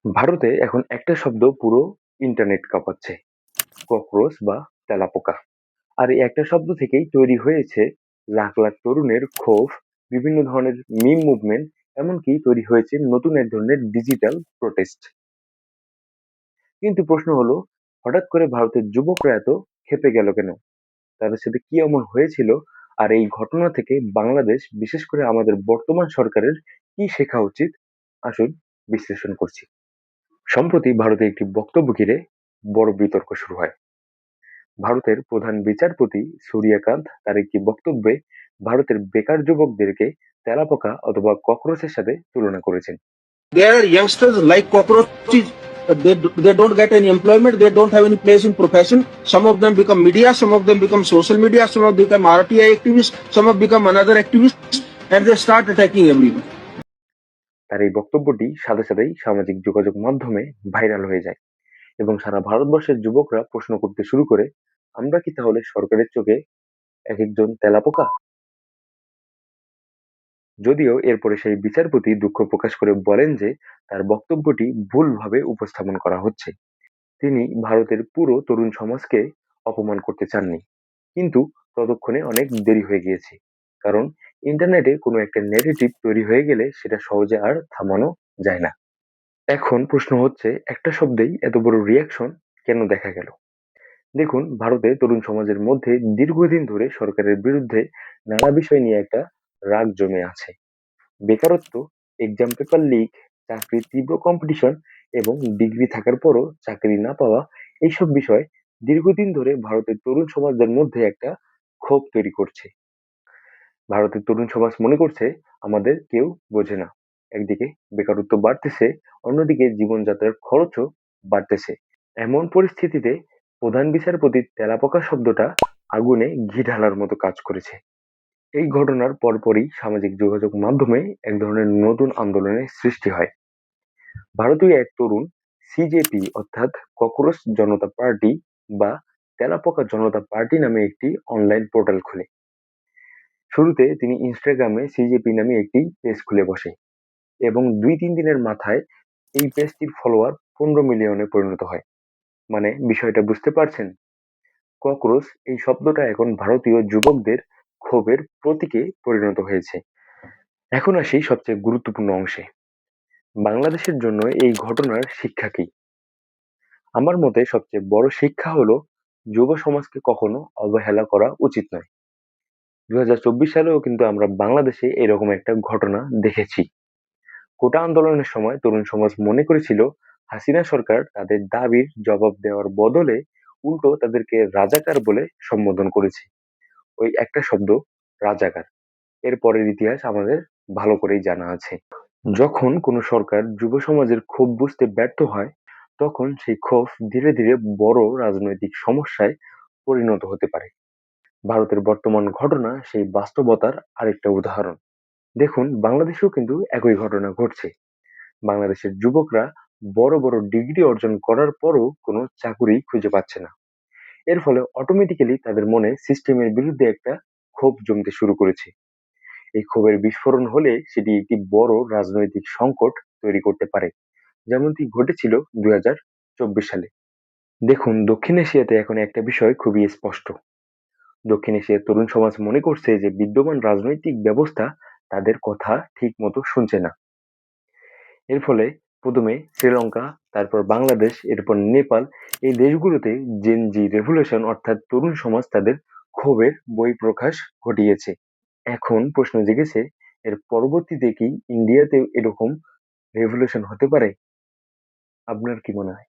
ভারতে এখন একটা শব্দ পুরো ইন্টারনেট কাঁপাচ্ছে, ককরোচ বা তেলাপোকা। আর এই একটা শব্দ থেকেই তৈরি হয়েছে লাখ লাখ তরুণের ক্ষোভ, বিভিন্ন ধরনের মিম মুভমেন্ট, এমনকি তৈরি হয়েছে নতুন এক ধরনের ডিজিটাল প্রোটেস্ট। কিন্তু প্রশ্ন হলো, হঠাৎ করে ভারতের যুবকরা এত ক্ষেপে গেল কেন? তাদের সাথে কি এমন হয়েছিল? আর এই ঘটনা থেকে বাংলাদেশ, বিশেষ করে আমাদের বর্তমান সরকারের কি শেখা উচিত? আসুন বিশ্লেষণ করছি। সম্প্রতি ভারতে একটি বক্তব্য ঘিরে বড় বিতর্ক শুরু হয়। ভারতের প্রধান বিচারপতি সূর্যকান্ত তার একটি বক্তব্যে ভারতের বেকার যুবকদেরকে তেলাপোকা অথবা ককরোচের সাথে তুলনা করেছেন। There are youngsters like cockroaches. They don't get any employment. They don't have any place in profession. Some of them become media. Some of them become social media. Some of them become RTI activists. Some have become another activists, and they start attacking everyone. তার এই বক্তব্যটি সাথে সাথেই সামাজিক যোগাযোগ মাধ্যমে viral হয়ে যায় এবং সারা ভারতবর্ষের যুবকরা প্রশ্ন করতে শুরু করে, আমরা কি তাহলে সরকারের চোখে এক একজন তেলাপোকা? যদিও এরপরে সেই বিচারপতি দুঃখ প্রকাশ করে বলেন যে তার বক্তব্যটি ভুলভাবে উপস্থাপন করা হচ্ছে। তিনি ভারতের পুরো তরুণ সমাজকে অপমান করতে চাননি। কিন্তু ততক্ষণে অনেক দেরি হয়ে গিয়েছে। কারণ ইন্টারনেটে কোনো একটা নেগেটিভ তৈরি হয়ে গেলে সেটা সহজে আর থামানো যায় না। এখন প্রশ্ন হচ্ছে, একটা শব্দেই এত বড় রিয়াকশন কেন দেখা গেল? দেখুন, ভারতে তরুণ সমাজের মধ্যে দীর্ঘদিন ধরে সরকারের বিরুদ্ধে নানা বিষয় নিয়ে একটা রাগ জমে আছে। বেকারত্ব, এক্সাম পেপার লিক, চাকরির তীব্র কম্পিটিশন এবং ডিগ্রি থাকার পরও চাকরি না পাওয়া, এইসব বিষয় দীর্ঘদিন ধরে ভারতের তরুণ সমাজদের মধ্যে একটা ক্ষোভ তৈরি করছে। ভারতের তরুণ সমাজ মনে করছে আমাদের কেউ বোঝে না। একদিকে বেকারত্ব বাড়তেছে, অন্যদিকে জীবনযাত্রার খরচও বাড়তেছে। এমন পরিস্থিতিতে প্রধান বিচারপতির তেলাপোকা শব্দটা আগুনে ঘি ঢালার মতো কাজ করেছে। এই ঘটনার পরপরই সামাজিক যোগাযোগ মাধ্যমে এক ধরনের নতুন আন্দোলনের সৃষ্টি হয়। ভারতীয় এক তরুণ সিজেপি অর্থাৎ ককরোচ জনতা পার্টি বা তেলাপোকা জনতা পার্টি নামে একটি অনলাইন পোর্টাল খোলে। শুরুতে তিনি ইনস্টাগ্রামে সিজেপি নামে একটি পেজ খুলে বসে এবং ২-৩ দিনের মাথায় এই পেজটির ফলোয়ার ১৫ মিলিয়নে পরিণত হয়। মানে বিষয়টা বুঝতে পারছেন? ককরোচ এই শব্দটা এখন ভারতীয় যুবকদের ক্ষোভের প্রতীকে পরিণত হয়েছে। এখন আসি সবচেয়ে গুরুত্বপূর্ণ অংশে। বাংলাদেশের জন্য এই ঘটনার শিক্ষা কি? আমার মতে সবচেয়ে বড় শিক্ষা হলো যুব সমাজকে কখনো অবহেলা করা উচিত নয়। ২০২৪ সালেও কিন্তু আমরা বাংলাদেশে এরকম একটা ঘটনা দেখেছি। কোটা আন্দোলনের সময় তরুণ সমাজ মনে করেছিল হাসিনা সরকার তাদের দাবির জবাব দেওয়ার বদলে উল্টো তাদেরকে রাজাকার বলে সম্বোধন করেছে। ওই একটা শব্দ, রাজাকার। এর পরের ইতিহাস আমাদের ভালো করেই জানা আছে। যখন কোনো সরকার যুব সমাজের ক্ষোভ বুঝতে ব্যর্থ হয়, তখন সেই ক্ষোভ ধীরে ধীরে বড় রাজনৈতিক সমস্যায় পরিণত হতে পারে। ভারতের বর্তমান ঘটনা সেই বাস্তবতার আরেকটা উদাহরণ। দেখুন, বাংলাদেশেও কিন্তু একই ঘটনা ঘটছে। বাংলাদেশের যুবকরা বড় বড় ডিগ্রি অর্জন করার পরও কোনো চাকুরি খুঁজে পাচ্ছে না। এর ফলে অটোমেটিক্যালি তাদের মনে সিস্টেমের বিরুদ্ধে একটা ক্ষোভ জমতে শুরু করেছে। এই ক্ষোভের বিস্ফোরণ হলে সেটি একটি বড় রাজনৈতিক সংকট তৈরি করতে পারে, যেমনটি ঘটেছিল ২০২৪ সালে। দেখুন, দক্ষিণ এশিয়াতে এখন একটা বিষয় খুবই স্পষ্ট। দক্ষিণ এশিয়ার তরুণ সমাজ মনে করছে যে বিদ্যমান রাজনৈতিক ব্যবস্থা তাদের কথা ঠিক মতো শুনছে না। এর ফলে প্রথমে শ্রীলঙ্কা, তারপর বাংলাদেশ, এরপর নেপাল, এই দেশগুলোতে জেন জি রেভলিউশন অর্থাৎ তরুণ সমাজ তাদের ক্ষোভের বহিঃপ্রকাশ ঘটিয়েছে। এখন প্রশ্ন জেগেছে, এর পরবর্তীতে কি ইন্ডিয়াতেও এরকম রেভলিউশন হতে পারে? আপনার কি মনে হয়?